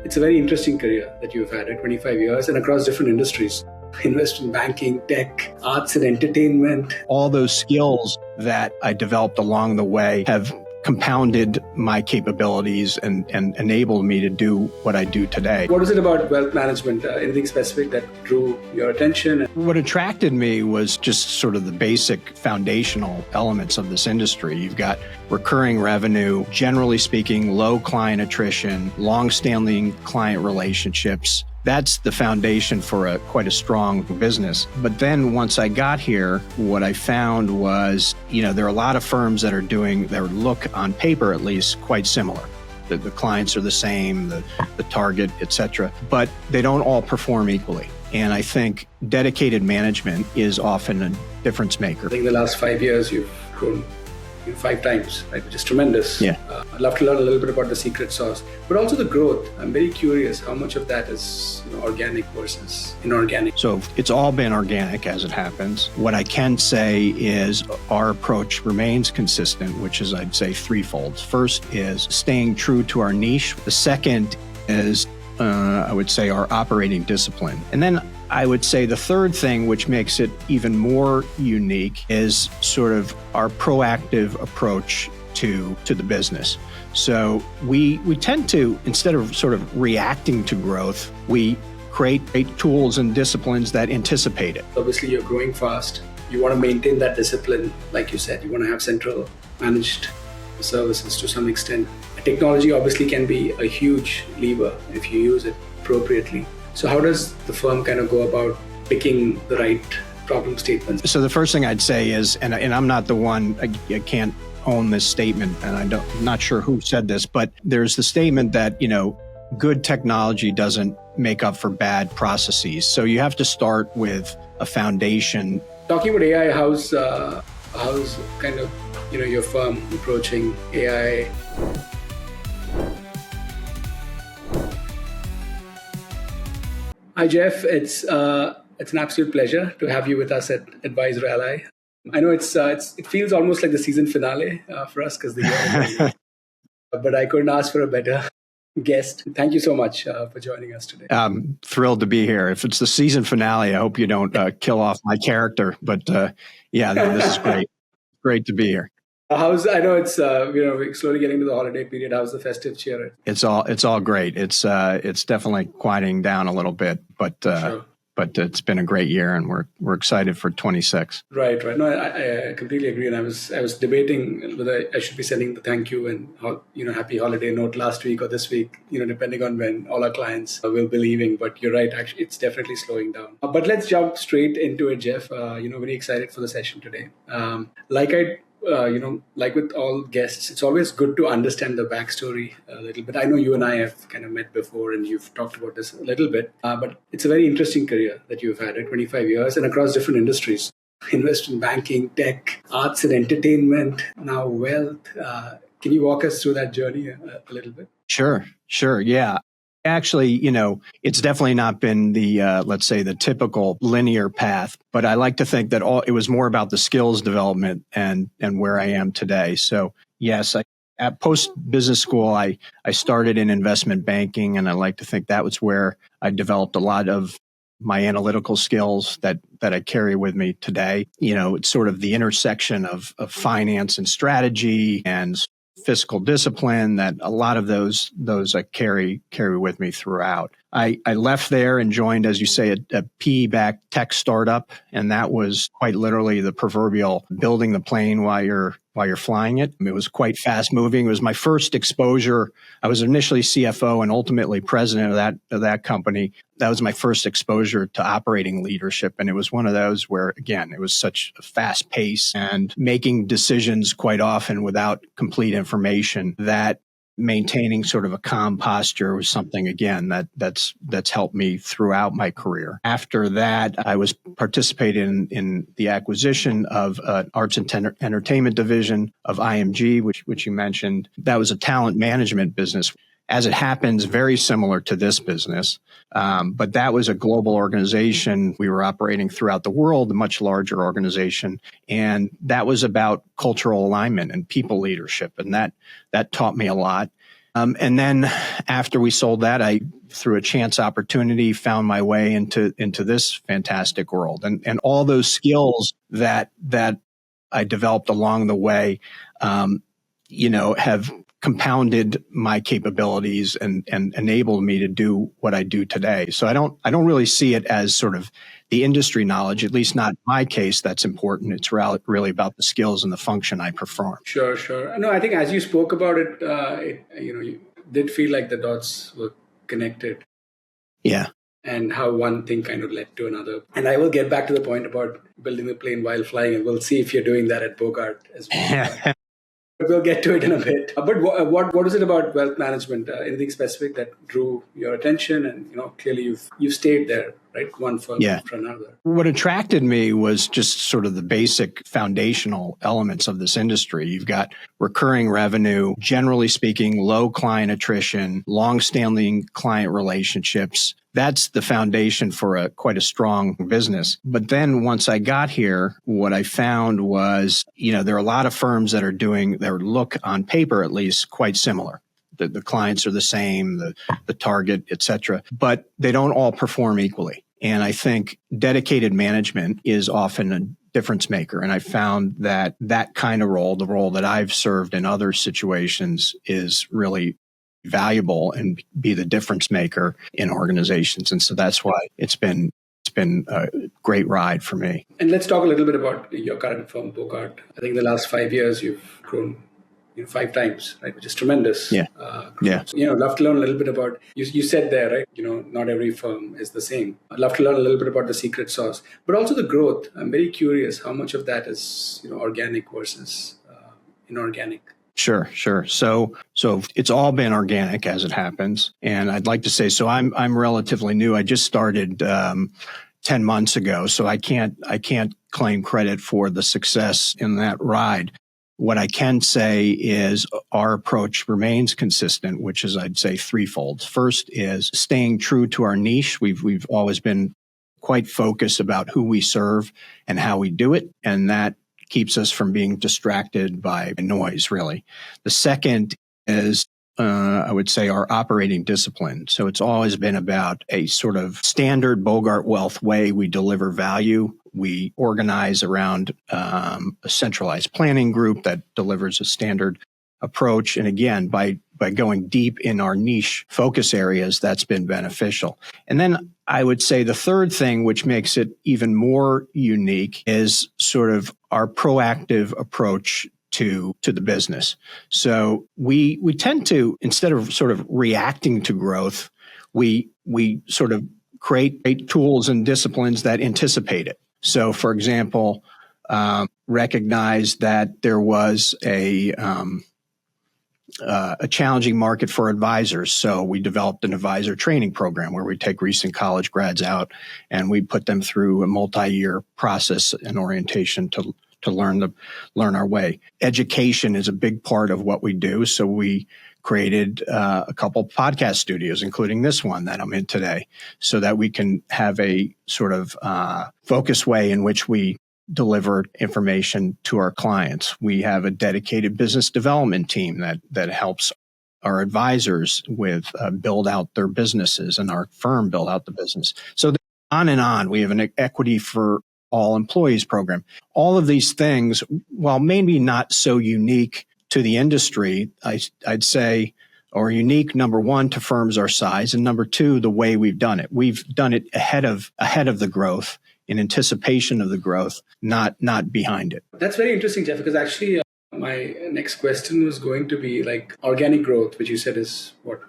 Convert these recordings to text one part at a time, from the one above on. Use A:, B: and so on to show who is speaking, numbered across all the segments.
A: It's a very interesting career that you've had at 25 years and across different industries. Invest in banking, tech, arts and entertainment.
B: All those skills that I developed along the way have compounded my capabilities and enabled me to do what I do today.
A: What is it about wealth management? Anything specific that drew your attention?
B: What attracted me was just sort of the basic foundational elements of this industry. You've got recurring revenue, generally speaking, low client attrition, long-standing client relationships. That's the foundation for quite a strong business. But then once I got here, what I found was, there are a lot of firms that look on paper at least quite similar. The clients are the same, the target, et cetera, but they don't all perform equally. And I think dedicated management is often a difference maker.
A: I think the last 5 years you've grown 5 times, right? Which is tremendous.
B: Yeah.
A: I'd love to learn a little bit about the secret sauce, but also the growth. I'm very curious how much of that is organic versus inorganic.
B: So it's all been organic as it happens. What I can say is our approach remains consistent, which is, I'd say, threefold. First is staying true to our niche. The second is, I would say, our operating discipline. And then I would say the third thing, which makes it even more unique, is sort of our proactive approach to the business. So we tend to, instead of sort of reacting to growth, we create tools and disciplines that anticipate it.
A: Obviously, you're growing fast. You want to maintain that discipline. Like you said, you want to have central managed services to some extent. Technology obviously can be a huge lever if you use it appropriately. So how does the firm kind of go about picking the right problem statements?
B: So the first thing I'd say is, and I'm not the one, I can't own this statement, and I'm not sure who said this, but there's the statement that, good technology doesn't make up for bad processes. So you have to start with a foundation.
A: Talking about AI, how's kind of, your firm approaching AI? Hi, Jeff. It's an absolute pleasure to have you with us at Advisor Ally. I know it feels almost like the season finale for us because the year, but I couldn't ask for a better guest. Thank you so much for joining us today.
B: I'm thrilled to be here. If it's the season finale, I hope you don't kill off my character. But this is great. Great to be here.
A: I know it's we're slowly getting to the holiday period. How's the festive cheer?
B: It's all great. It's definitely quieting down a little bit, but
A: sure.
B: But it's been a great year, and we're excited for 26.
A: Right. No, I completely agree. And I was debating whether I should be sending the thank you and happy holiday note last week or this week, depending on when all our clients will be leaving. But you're right. Actually, it's definitely slowing down. But let's jump straight into it, Jeff. Very excited for the session today. Like with all guests, it's always good to understand the backstory a little bit. I know you and I have kind of met before and you've talked about this a little bit, but it's a very interesting career that you've had at 25 years and across different industries. Invest in banking, tech, arts and entertainment, now wealth. Can you walk us through that journey a little bit?
B: Sure. Yeah. Actually, it's definitely not been the, let's say, the typical linear path, but I like to think that it was more about the skills development and where I am today. So yes, at post-business school, I started in investment banking, and I like to think that was where I developed a lot of my analytical skills that I carry with me today. It's sort of the intersection of finance and strategy and fiscal discipline that a lot of those I carry with me throughout. I left there and joined, as you say, a PE-backed tech startup, and that was quite literally the proverbial building the plane while you're flying it. It was quite fast moving. It was my first exposure. I was initially CFO and ultimately president of that company. That was my first exposure to operating leadership. And it was one of those where, again, it was such a fast pace and making decisions quite often without complete information that maintaining sort of a calm posture was something, again, that's helped me throughout my career. After that, I was participating in the acquisition of an arts and entertainment division of IMG, which you mentioned. That was a talent management business. As it happens, very similar to this business. But that was a global organization. We were operating throughout the world, a much larger organization. And that was about cultural alignment and people leadership. And that taught me a lot. And then after we sold that, I, through a chance opportunity, found my way into this fantastic world. And all those skills that I developed along the way, have compounded my capabilities and enabled me to do what I do today. So I don't really see it as sort of the industry knowledge, at least not in my case, that's important. It's really about the skills and the function I perform.
A: Sure, sure. No, I think as you spoke about it, you did feel like the dots were connected.
B: Yeah.
A: And how one thing kind of led to another. And I will get back to the point about building the plane while flying, and we'll see if you're doing that at Bogart as well. But we'll get to it in a bit. But what is it about wealth management? Anything specific that drew your attention? And clearly you've stayed there, right? One firm after another.
B: What attracted me was just sort of the basic foundational elements of this industry. You've got recurring revenue, generally speaking, low client attrition, long-standing client relationships. That's the foundation for quite a strong business. But then once I got here, what I found was, there are a lot of firms that are doing their look on paper, at least, quite similar. The clients are the same, the target, et cetera, but they don't all perform equally. And I think dedicated management is often a difference maker. And I found that kind of role, the role that I've served in other situations, is really valuable and be the difference maker in organizations. And so that's why it's been a great ride for me.
A: And let's talk a little bit about your current firm, Bogart. I think in the last 5 years, you've grown 5 times, right? Which is tremendous.
B: Yeah.
A: Love to learn a little bit about, you said there, right? Not every firm is the same. I'd love to learn a little bit about the secret sauce, but also the growth. I'm very curious how much of that is, organic versus inorganic.
B: Sure. So it's all been organic as it happens. And I'd like to say, so I'm relatively new. I just started 10 months ago, so I can't claim credit for the success in that ride. What I can say is our approach remains consistent, which is, I'd say, threefold. First is staying true to our niche. We've always been quite focused about who we serve and how we do it, and that keeps us from being distracted by noise, really. The second is, I would say, our operating discipline. So it's always been about a sort of standard Bogart Wealth way we deliver value. We organize around a centralized planning group that delivers a standard approach. And again, by going deep in our niche focus areas, that's been beneficial. And then I would say the third thing, which makes it even more unique, is sort of our proactive approach to the business. So we tend to, instead of sort of reacting to growth, we sort of create tools and disciplines that anticipate it. So, for example, recognize that there was a challenging market for advisors. So we developed an advisor training program where we take recent college grads out and we put them through a multi-year process and orientation to learn our way. Education is a big part of what we do. So we created a couple podcast studios, including this one that I'm in today, so that we can have a sort of focused way in which we deliver information to our clients. We have a dedicated business development team that helps our advisors with build out their businesses and our firm build out the business. So on and on. We have an equity for all employees program. All of these things, while maybe not so unique to the industry, I'd say are unique, number one, to firms our size, and number two, the way we've done it. We've done it ahead of the growth, in anticipation of the growth, not behind it.
A: That's very interesting, Jeff, because actually my next question was going to be like organic growth, which you said is what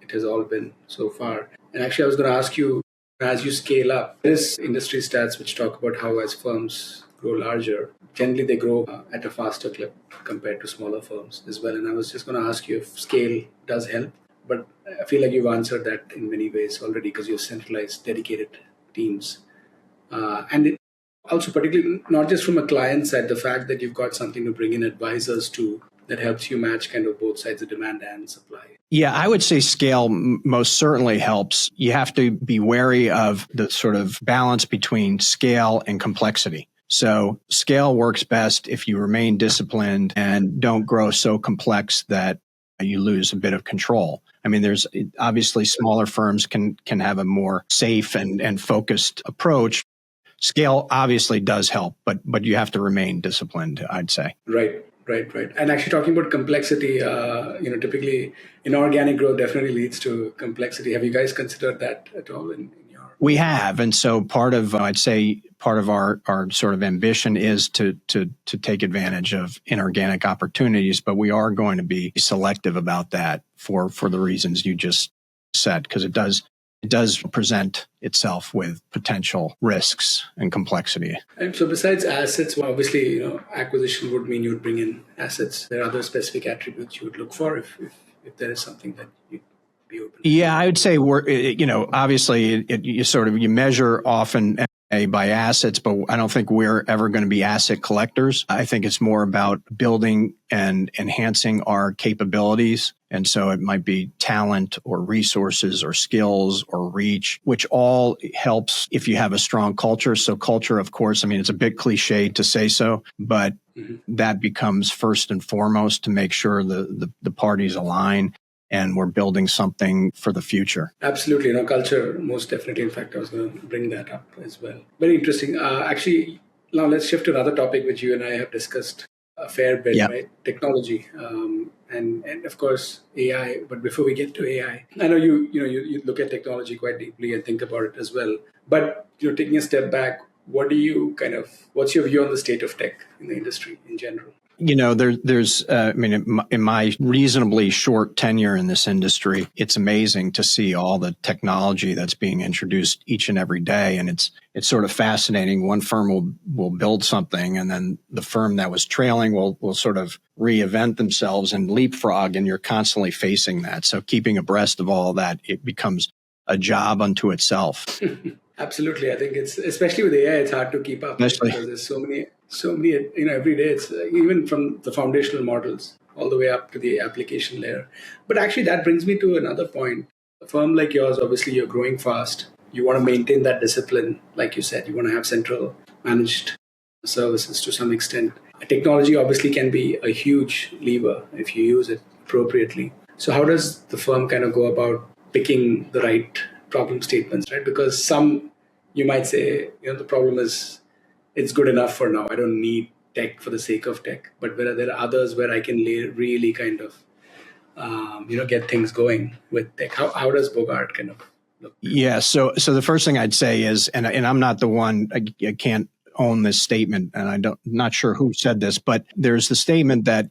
A: it has all been so far. And actually I was going to ask you, as you scale up, there's industry stats which talk about how as firms grow larger, generally they grow at a faster clip compared to smaller firms as well. And I was just going to ask you if scale does help, but I feel like you've answered that in many ways already because you've centralized dedicated teams. And it also particularly not just from a client side, the fact that you've got something to bring in advisors to that helps you match kind of both sides of demand and supply.
B: Yeah, I would say scale most certainly helps. You have to be wary of the sort of balance between scale and complexity. So scale works best if you remain disciplined and don't grow so complex that you lose a bit of control. I mean, there's obviously smaller firms can have a more safe and focused approach. Scale obviously does help, but you have to remain disciplined, I'd say.
A: Right. And actually, talking about complexity, typically inorganic growth definitely leads to complexity. Have you guys considered that at all in your?
B: We have, and so part of our sort of ambition is to take advantage of inorganic opportunities, but we are going to be selective about that for the reasons you just said, because it does present itself with potential risks and complexity.
A: And so besides assets, well, obviously, acquisition would mean you'd bring in assets. There are other specific attributes you would look for if there is something that you'd be open to.
B: Yeah, I would say obviously you measure often by assets, but I don't think we're ever going to be asset collectors. I think it's more about building and enhancing our capabilities. And so it might be talent or resources or skills or reach, which all helps if you have a strong culture. So culture, of course, I mean, it's a bit cliche to say so, but that becomes first and foremost to make sure the parties align and we're building something for the future.
A: Absolutely. Culture, most definitely. In fact, I was going to bring that up as well. Very interesting. Actually, now let's shift to another topic which you and I have discussed a fair bit, right? Technology, and of course AI. But before we get to AI, I know you look at technology quite deeply and think about it as well. But taking a step back, what's your view on the state of tech in the industry in general?
B: There's in my reasonably short tenure in this industry, it's amazing to see all the technology that's being introduced each and every day. And it's sort of fascinating. One firm will build something, and then the firm that was trailing will sort of reinvent themselves and leapfrog, and you're constantly facing that. So keeping abreast of all that, it becomes a job unto itself.
A: Absolutely. I think it's, especially with AI, it's hard to keep up because there's so many, every day it's even from the foundational models all the way up to the application layer. But actually that brings me to another point. A firm like yours, obviously you're growing fast. You want to maintain that discipline. Like you said, you want to have central managed services to some extent. Technology obviously can be a huge lever if you use it appropriately. So how does the firm kind of go about picking the right problem statements, right? Because some, you might say, the problem is it's good enough for now. I don't need tech for the sake of tech. But there are others where I can really kind of, get things going with tech. How does Bogart kind of look?
B: Yeah. So the first thing I'd say is, and I'm not the one, I can't own this statement, and I'm not sure who said this, but there's the statement that,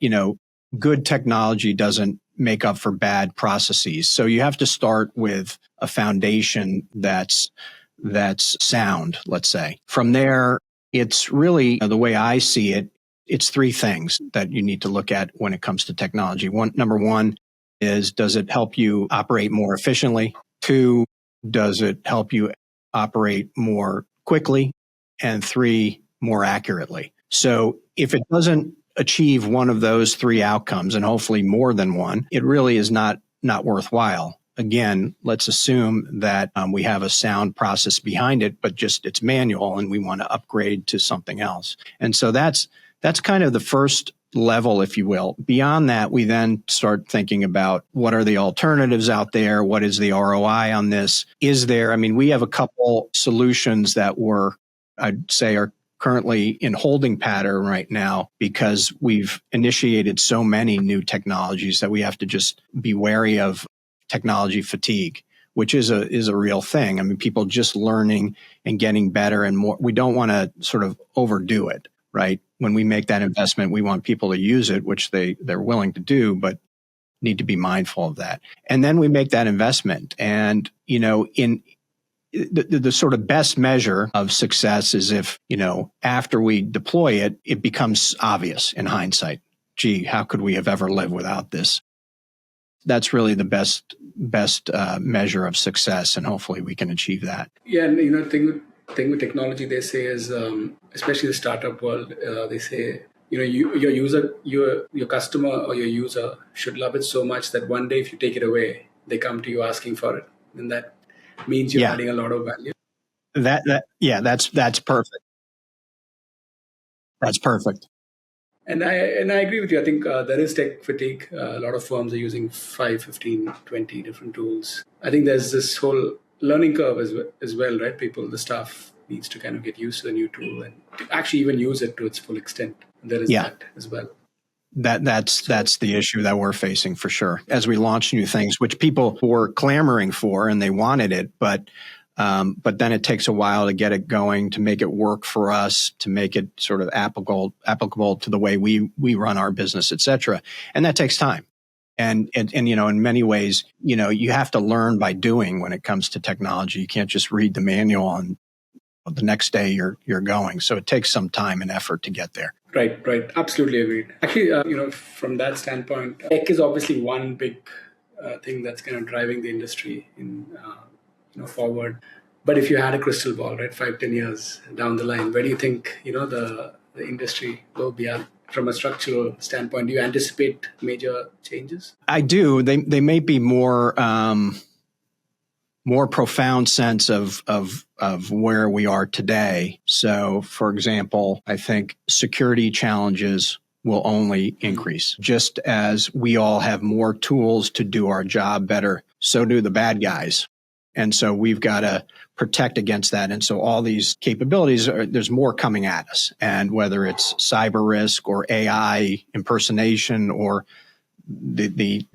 B: good technology doesn't make up for bad processes. So you have to start with a foundation that's sound, let's say. From there, it's really the way I see it. It's three things that you need to look at when it comes to technology. Number one is, does it help you operate more efficiently? Two, does it help you operate more quickly? And three, more accurately. So if it doesn't achieve one of those three outcomes, and hopefully more than one, it really is not worthwhile. Again, let's assume that we have a sound process behind it, but just it's manual and we want to upgrade to something else. And so that's kind of the first level, if you will. Beyond that, we then start thinking about what are the alternatives out there? What is the ROI on this? We have a couple solutions that I'd say are currently in holding pattern right now because we've initiated so many new technologies that we have to just be wary of technology fatigue, which is a real thing. I mean, people just learning and getting better and more. We don't want to sort of overdo it, right? When we make that investment, we want people to use it, which they're willing to do, but need to be mindful of that. And then we make that investment. And, in the sort of best measure of success is if, after we deploy it, it becomes obvious in hindsight. Gee, how could we have ever lived without this? That's really the best measure of success, and hopefully we can achieve that.
A: Yeah, and thing with technology, they say is, especially the startup world, they say, your customer or your user should love it so much that one day if you take it away, they come to you asking for it, and that means you're adding a lot of value.
B: That's perfect. That's perfect.
A: And I agree with you. I think there is tech fatigue. A lot of firms are using 5, 15, 20 different tools. I think there's this whole learning curve as well, right? The staff needs to kind of get used to the new tool and to actually even use it to its full extent. There is that as well.
B: That's the issue that we're facing for sure. As we launch new things, which people were clamoring for and they wanted it, but then it takes a while to get it going, to make it work for us, to make it sort of applicable to the way we run our business, et cetera. And that takes time. And in many ways, you have to learn by doing when it comes to technology. You can't just read the manual and the next day you're going. So it takes some time and effort to get there.
A: Right. Absolutely agreed. Actually, from that standpoint, tech is obviously one big thing that's kind of driving the industry forward. But if you had a crystal ball, right, 5, 10 years down the line, where do you think the industry will be at from a structural standpoint? Do you anticipate major changes?
B: I do. They may be more profound sense of where we are today. So, for example, I think security challenges will only increase. Just as we all have more tools to do our job better, so do the bad guys. And so we've got to protect against that. And so all these capabilities, there's more coming at us. And whether it's cyber risk or AI impersonation or the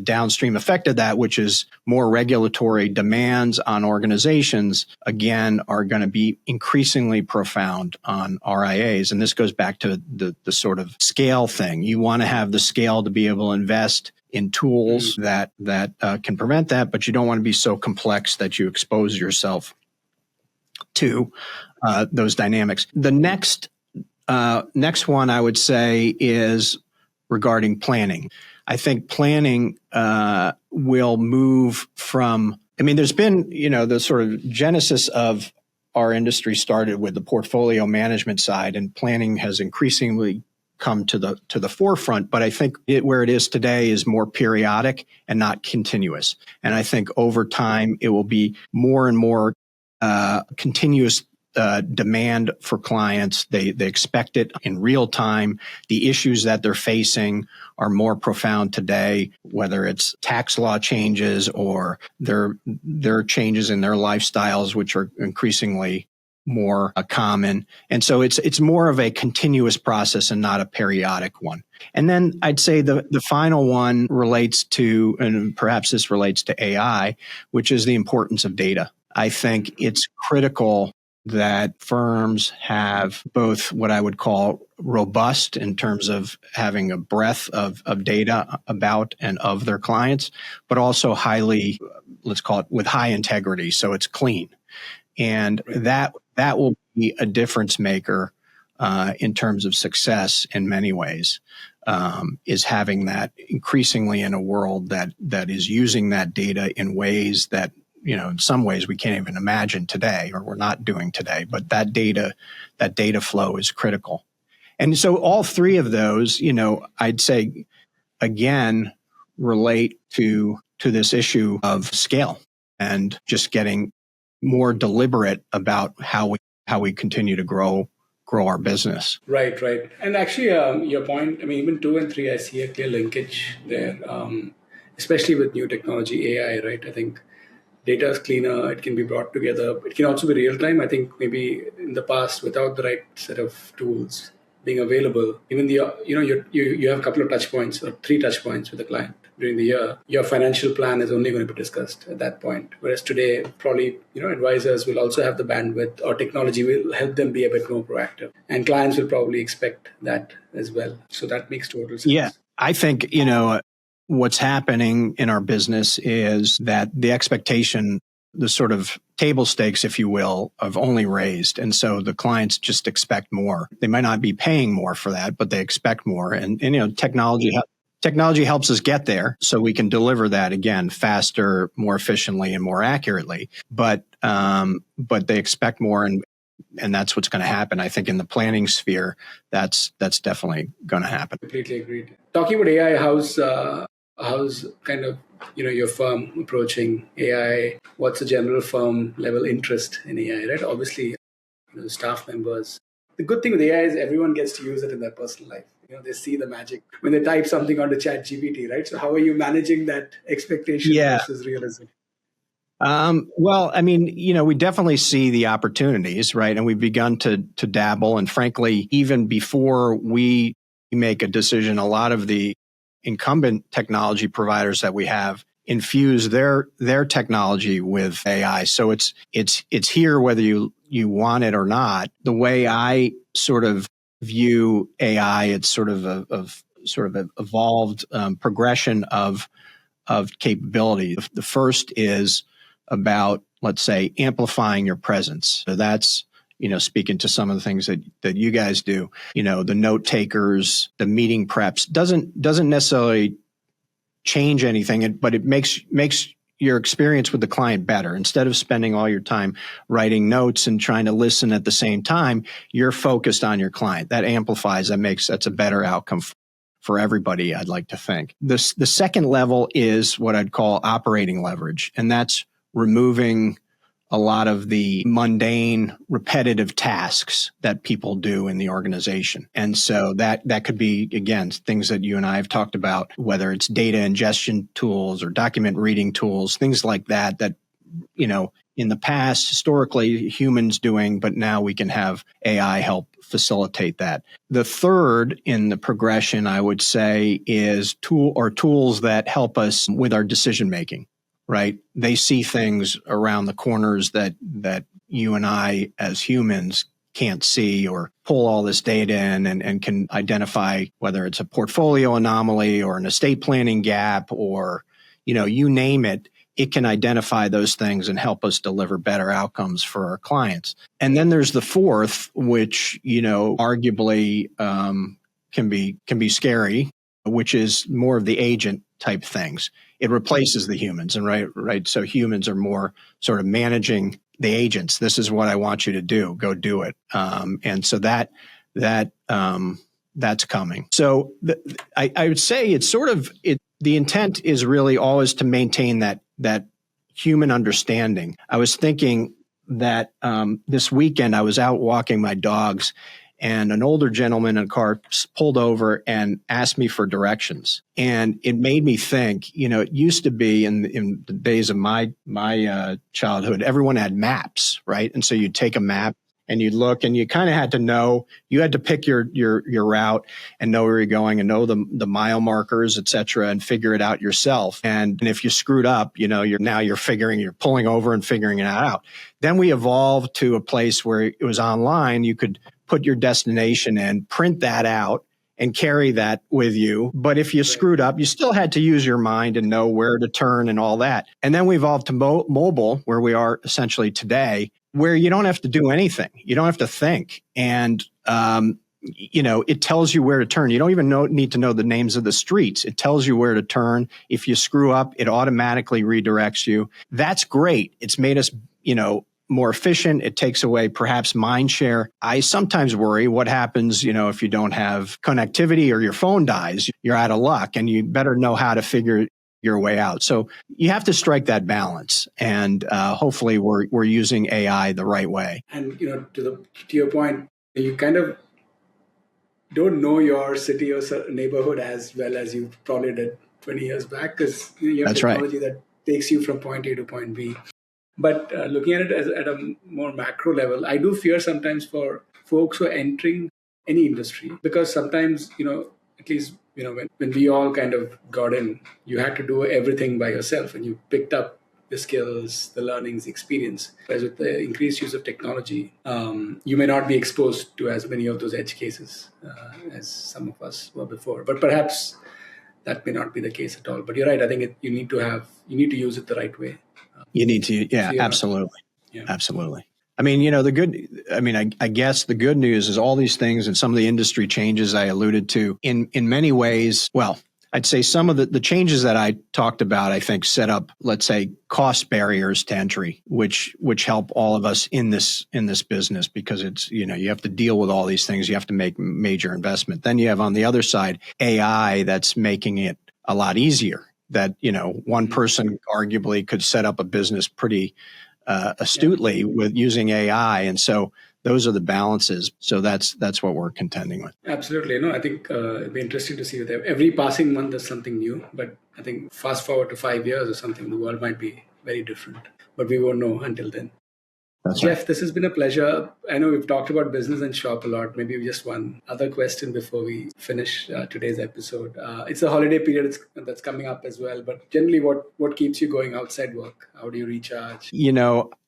B: downstream effect of that, which is more regulatory demands on organizations, again, are going to be increasingly profound on RIAs. And this goes back to the sort of scale thing. You want to have the scale to be able to invest in tools that can prevent that, but you don't want to be so complex that you expose yourself to those dynamics. The next one I would say is regarding planning. I think planning will move from, there's been, the sort of genesis of our industry started with the portfolio management side, and planning has increasingly come to the forefront. But I think where it is today is more periodic and not continuous. And I think over time, it will be more and more continuous demand for clients. They expect it in real time. The issues that they're facing are more profound today, whether it's tax law changes or their changes in their lifestyles, which are increasingly more common. And so it's more of a continuous process and not a periodic one. And then I'd say the final one relates to, and perhaps this relates to AI, which is the importance of data. I think it's critical that firms have both what I would call robust in terms of having a breadth of data about and of their clients, but also highly, let's call it with high integrity. So it's clean. And that will be a difference maker in terms of success in many ways, is having that increasingly in a world that is using that data in ways that, in some ways we can't even imagine today, or we're not doing today, but that data flow is critical. And so all three of those, I'd say, again, relate to this issue of scale and just getting more deliberate about how we continue to grow our business.
A: Right. And actually, your point, even 2 and 3, I see a clear linkage there, especially with new technology, AI, right? I think data is cleaner, it can be brought together. It can also be real time. I think maybe in the past, without the right set of tools being available, even you have a couple of touch points or 3 touch points with a client during the year. Your financial plan is only going to be discussed at that point. Whereas today, probably, advisors will also have the bandwidth, or technology will help them be a bit more proactive. And clients will probably expect that as well. So that makes total sense.
B: Yeah, I think, what's happening in our business is that the expectation, the sort of table stakes, if you will, have only raised. And so the clients just expect more. They might not be paying more for that, but they expect more. And technology helps us get there so we can deliver that again faster, more efficiently, and more accurately. But they expect more, and that's what's going to happen. I think in the planning sphere, that's definitely going to happen.
A: Completely agreed. Talking about AI, how's kind of your firm approaching AI? What's the general firm level interest in AI? Right, obviously, the staff members the good thing with AI is everyone gets to use it in their personal life. They see the magic when they type something onto Chat GPT, right? So how are you managing that expectation
B: Yeah.
A: versus realism?
B: Well, I mean, we definitely see the opportunities, right? And we've begun to dabble. And frankly, even before we make a decision, a lot of the incumbent technology providers that we have infuse their technology with AI. So it's here whether you want it or not. The way I sort of view AI, it's sort of a evolved progression of capability. The first is about, let's say, amplifying your presence. So that's, speaking to some of the things that you guys do, the note takers, the meeting preps doesn't necessarily change anything, but it makes your experience with the client better. Instead of spending all your time writing notes and trying to listen at the same time, you're focused on your client. That amplifies, that's a better outcome for everybody, I'd like to think. The second level is what I'd call operating leverage, and that's removing a lot of the mundane, repetitive tasks that people do in the organization. And so that could be, again, things that you and I have talked about, whether it's data ingestion tools or document reading tools, things like that, in the past, historically, humans doing, but now we can have AI help facilitate that. The third in the progression, I would say, is tools that help us with our decision making. Right? They see things around the corners that you and I as humans can't see, or pull all this data in and can identify whether it's a portfolio anomaly or an estate planning gap, or, you name it. It can identify those things and help us deliver better outcomes for our clients. And then there's the fourth, which, arguably can be scary, which is more of the agent type things. It replaces the humans, and right. So humans are more sort of managing the agents. This is what I want you to do. Go do it. And so that's coming. So I would say it's sort of the intent is really always to maintain that human understanding. I was thinking that this weekend I was out walking my dogs, and an older gentleman in a car pulled over and asked me for directions. And it made me think, it used to be in the days of my childhood, everyone had maps, right? And so you'd take a map and you'd look, and you kind of had to know, you had to pick your route and know where you're going and know the mile markers, et cetera, and figure it out yourself. And if you screwed up, you're pulling over and figuring it out. Then we evolved to a place where it was online. You could put your destination in, print that out, and carry that with you. But if you screwed up, you still had to use your mind and know where to turn and all that. And then we evolved to mobile, where we are essentially today, where you don't have to do anything. You don't have to think. And, it tells you where to turn. You don't even need to know the names of the streets. It tells you where to turn. If you screw up, it automatically redirects you. That's great. It's made us, more efficient. It takes away perhaps mind share. I sometimes worry what happens, if you don't have connectivity or your phone dies, you're out of luck, and you better know how to figure your way out. So you have to strike that balance, and hopefully we're using AI the right way.
A: And to your point, you kind of don't know your city or neighborhood as well as you probably did 20 years back, because you have
B: That's
A: technology
B: right.
A: that takes you from point A to point B. But looking at it at a more macro level, I do fear sometimes for folks who are entering any industry, because sometimes, at least, when we all kind of got in, you had to do everything by yourself, and you picked up the skills, the learnings, the experience. Whereas with the increased use of technology, you may not be exposed to as many of those edge cases as some of us were before. But perhaps that may not be the case at all. But you're right. I think you need to use it the right way.
B: You need to, yeah,
A: So
B: absolutely.
A: yeah.
B: Absolutely. I mean, I guess the good news is all these things and some of the industry changes I alluded to in many ways. Well, I'd say some of the changes that I talked about, I think set up, let's say, cost barriers to entry, which help all of us in this business, because it's, you have to deal with all these things. You have to make major investment. Then you have on the other side, AI that's making it a lot easier. That, one person arguably could set up a business pretty astutely with using AI. And so those are the balances. So that's what we're contending with.
A: Absolutely. No, I think it'd be interesting to see with every passing month there's something new. But I think fast forward to 5 years or something, the world might be very different. But we won't know until then.
B: That's
A: Jeff,
B: right.
A: this has been a pleasure. I know we've talked about business and shop a lot. Maybe just one other question before we finish today's episode. It's a holiday period that's coming up as well. But generally, what keeps you going outside work? How do you recharge?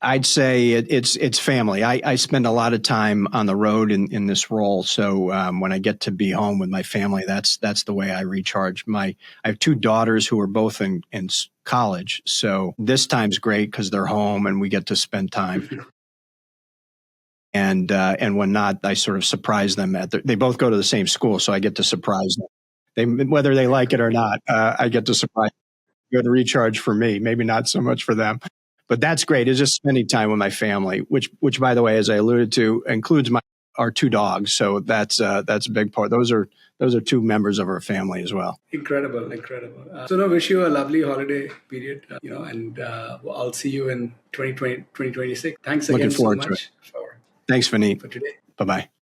B: I'd say it's family. I spend a lot of time on the road in this role. So when I get to be home with my family, that's the way I recharge. I have two daughters who are both in college. So this time's great because they're home and we get to spend time. And when not, I sort of surprise them they both go to the same school, so I get to surprise them. Whether they like it or not, I get to surprise them. Good recharge for me, maybe not so much for them. But that's great. It's just spending time with my family, which by the way, as I alluded to, includes our two dogs. So that's a big part. Those are two members of our family as well.
A: Incredible. So no, wish you a lovely holiday period, and I'll see you in 2020, 2026. Thanks again so much.
B: Thanks, Vineet.
A: For today.
B: Bye-bye.